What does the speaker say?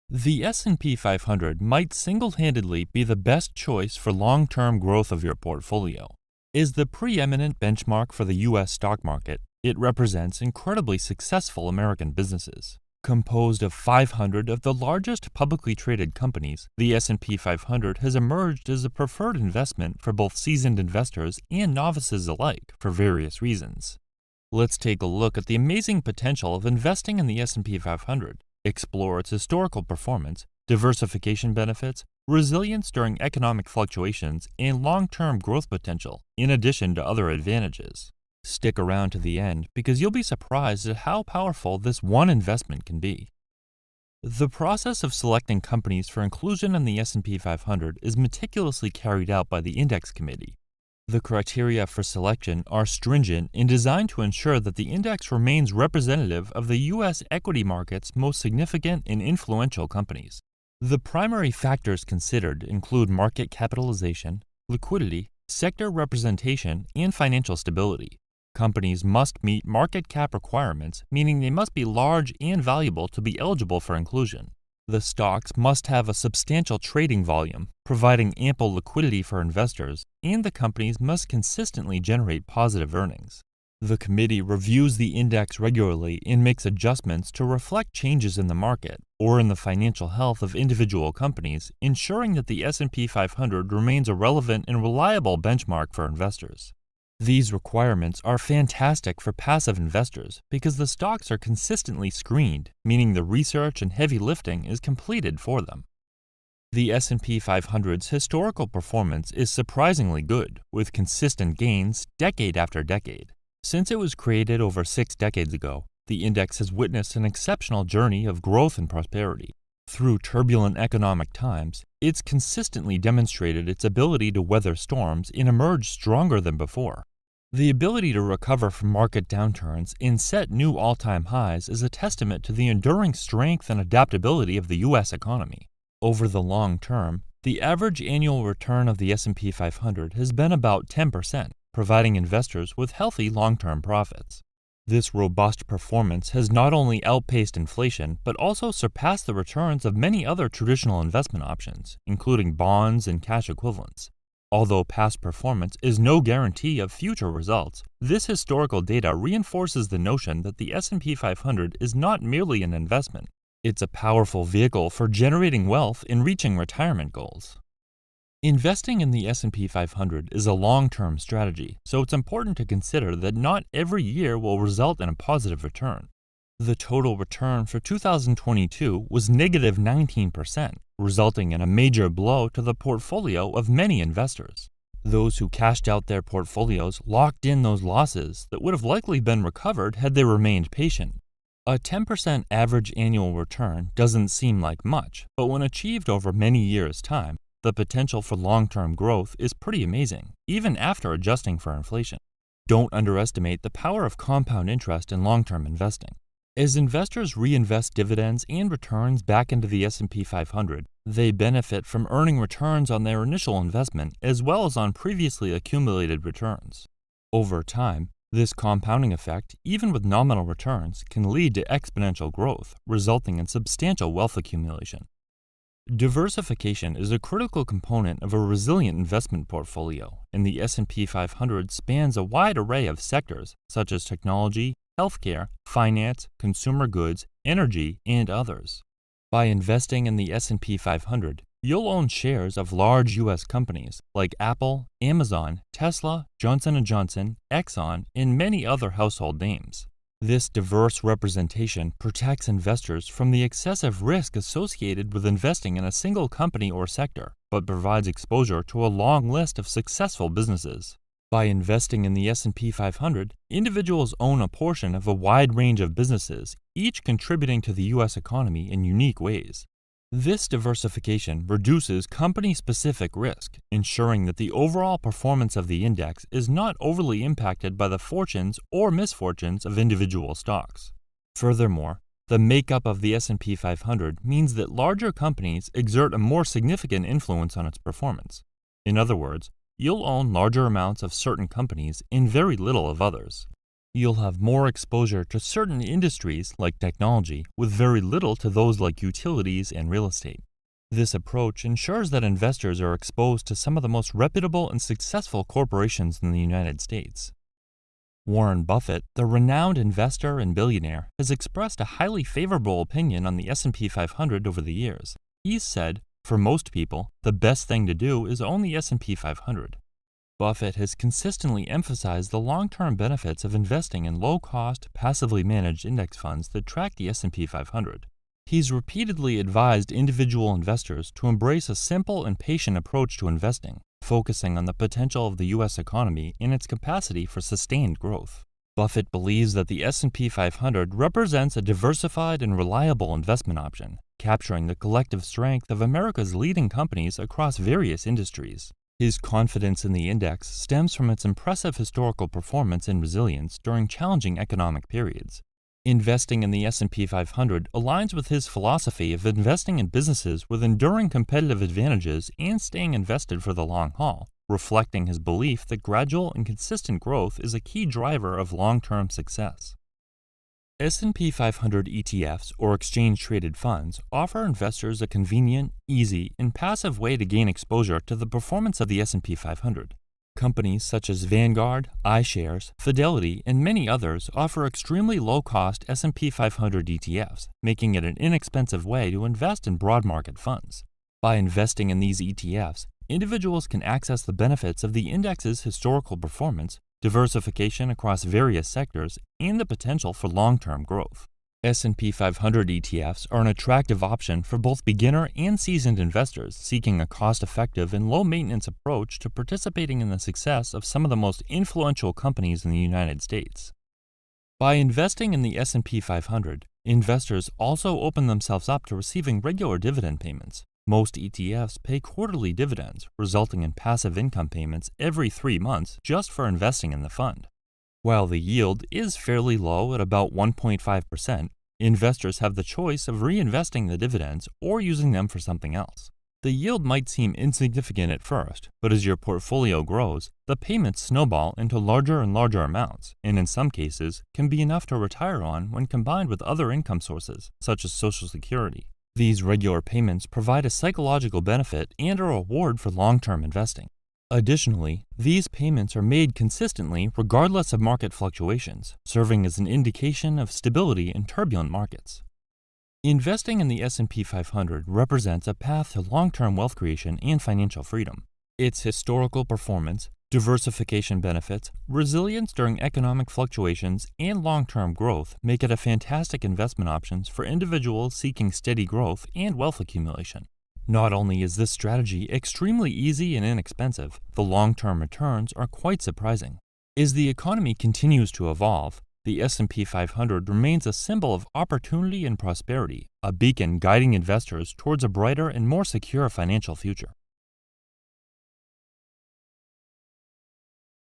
The S&P 500 might single-handedly be the best choice for long-term growth of your portfolio. Is the preeminent benchmark for the US stock market. It represents incredibly successful American businesses. Composed of 500 of the largest publicly traded companies, the S&P 500 has emerged as a preferred investment for both seasoned investors and novices alike for various reasons. Let's take a look at the amazing potential of investing in the S&P 500, explore its historical performance, diversification benefits, resilience during economic fluctuations, and long-term growth potential, in addition to other advantages. Stick around to the end because you'll be surprised at how powerful this one investment can be. The process of selecting companies for inclusion in the S&P 500 is meticulously carried out by the Index Committee. The criteria for selection are stringent and designed to ensure that the index remains representative of the U.S. equity market's most significant and influential companies. The primary factors considered include market capitalization, liquidity, sector representation, and financial stability. Companies must meet market cap requirements, meaning they must be large and valuable to be eligible for inclusion. The stocks must have a substantial trading volume, providing ample liquidity for investors, and the companies must consistently generate positive earnings. The committee reviews the index regularly and makes adjustments to reflect changes in the market or in the financial health of individual companies, ensuring that the S&P 500 remains a relevant and reliable benchmark for investors. These requirements are fantastic for passive investors because the stocks are consistently screened, meaning the research and heavy lifting is completed for them. The S&P 500's historical performance is surprisingly good, with consistent gains decade after decade. Since it was created over 6 decades ago, the index has witnessed an exceptional journey of growth and prosperity. Through turbulent economic times, it's consistently demonstrated its ability to weather storms and emerge stronger than before. The ability to recover from market downturns and set new all-time highs is a testament to the enduring strength and adaptability of the U.S. economy. Over the long term, the average annual return of the S&P 500 has been about 10%, providing investors with healthy long-term profits. This robust performance has not only outpaced inflation, but also surpassed the returns of many other traditional investment options, including bonds and cash equivalents. Although past performance is no guarantee of future results, this historical data reinforces the notion that the S&P 500 is not merely an investment. It's a powerful vehicle for generating wealth and reaching retirement goals. Investing in the S&P 500 is a long-term strategy, so it's important to consider that not every year will result in a positive return. The total return for 2022 was negative 19%, resulting in a major blow to the portfolio of many investors. Those who cashed out their portfolios locked in those losses that would have likely been recovered had they remained patient. A 10% average annual return doesn't seem like much, but when achieved over many years' time, the potential for long-term growth is pretty amazing, even after adjusting for inflation. Don't underestimate the power of compound interest in long-term investing. As investors reinvest dividends and returns back into the S&P 500, they benefit from earning returns on their initial investment as well as on previously accumulated returns. Over time, this compounding effect, even with nominal returns, can lead to exponential growth, resulting in substantial wealth accumulation. Diversification is a critical component of a resilient investment portfolio, and the S&P 500 spans a wide array of sectors such as technology, healthcare, finance, consumer goods, energy, and others. By investing in the S&P 500, you'll own shares of large U.S. companies like Apple, Amazon, Tesla, Johnson & Johnson, Exxon, and many other household names. This diverse representation protects investors from the excessive risk associated with investing in a single company or sector, but provides exposure to a long list of successful businesses. By investing in the S&P 500, individuals own a portion of a wide range of businesses, each contributing to the U.S. economy in unique ways. This diversification reduces company-specific risk, ensuring that the overall performance of the index is not overly impacted by the fortunes or misfortunes of individual stocks. Furthermore, the makeup of the S&P 500 means that larger companies exert a more significant influence on its performance. In other words, you'll own larger amounts of certain companies and very little of others. You'll have more exposure to certain industries like technology with very little to those like utilities and real estate. This approach ensures that investors are exposed to some of the most reputable and successful corporations in the United States. Warren Buffett, the renowned investor and billionaire, has expressed a highly favorable opinion on the S&P 500 over the years. He's said, "For most people, the best thing to do is own the S&P 500." Buffett has consistently emphasized the long-term benefits of investing in low-cost, passively managed index funds that track the S&P 500. He's repeatedly advised individual investors to embrace a simple and patient approach to investing, focusing on the potential of the U.S. economy and its capacity for sustained growth. Buffett believes that the S&P 500 represents a diversified and reliable investment option, capturing the collective strength of America's leading companies across various industries. His confidence in the index stems from its impressive historical performance and resilience during challenging economic periods. Investing in the S&P 500 aligns with his philosophy of investing in businesses with enduring competitive advantages and staying invested for the long haul, reflecting his belief that gradual and consistent growth is a key driver of long-term success. S&P 500 ETFs, or exchange-traded funds, offer investors a convenient, easy, and passive way to gain exposure to the performance of the S&P 500. Companies such as Vanguard, iShares, Fidelity, and many others offer extremely low-cost S&P 500 ETFs, making it an inexpensive way to invest in broad market funds. By investing in these ETFs, individuals can access the benefits of the index's historical performance, diversification across various sectors, and the potential for long-term growth. S&P 500 ETFs are an attractive option for both beginner and seasoned investors seeking a cost-effective and low-maintenance approach to participating in the success of some of the most influential companies in the United States. By investing in the S&P 500, investors also open themselves up to receiving regular dividend payments. Most ETFs pay quarterly dividends, resulting in passive income payments every 3 months just for investing in the fund. While the yield is fairly low at about 1.5%, investors have the choice of reinvesting the dividends or using them for something else. The yield might seem insignificant at first, but as your portfolio grows, the payments snowball into larger and larger amounts, and in some cases, can be enough to retire on when combined with other income sources, such as Social Security. These regular payments provide a psychological benefit and a reward for long-term investing. Additionally, these payments are made consistently regardless of market fluctuations, serving as an indication of stability in turbulent markets. Investing in the S&P 500 represents a path to long-term wealth creation and financial freedom. Its historical performance, diversification benefits, resilience during economic fluctuations, and long-term growth make it a fantastic investment option for individuals seeking steady growth and wealth accumulation. Not only is this strategy extremely easy and inexpensive, the long-term returns are quite surprising. As the economy continues to evolve, the S&P 500 remains a symbol of opportunity and prosperity, a beacon guiding investors towards a brighter and more secure financial future.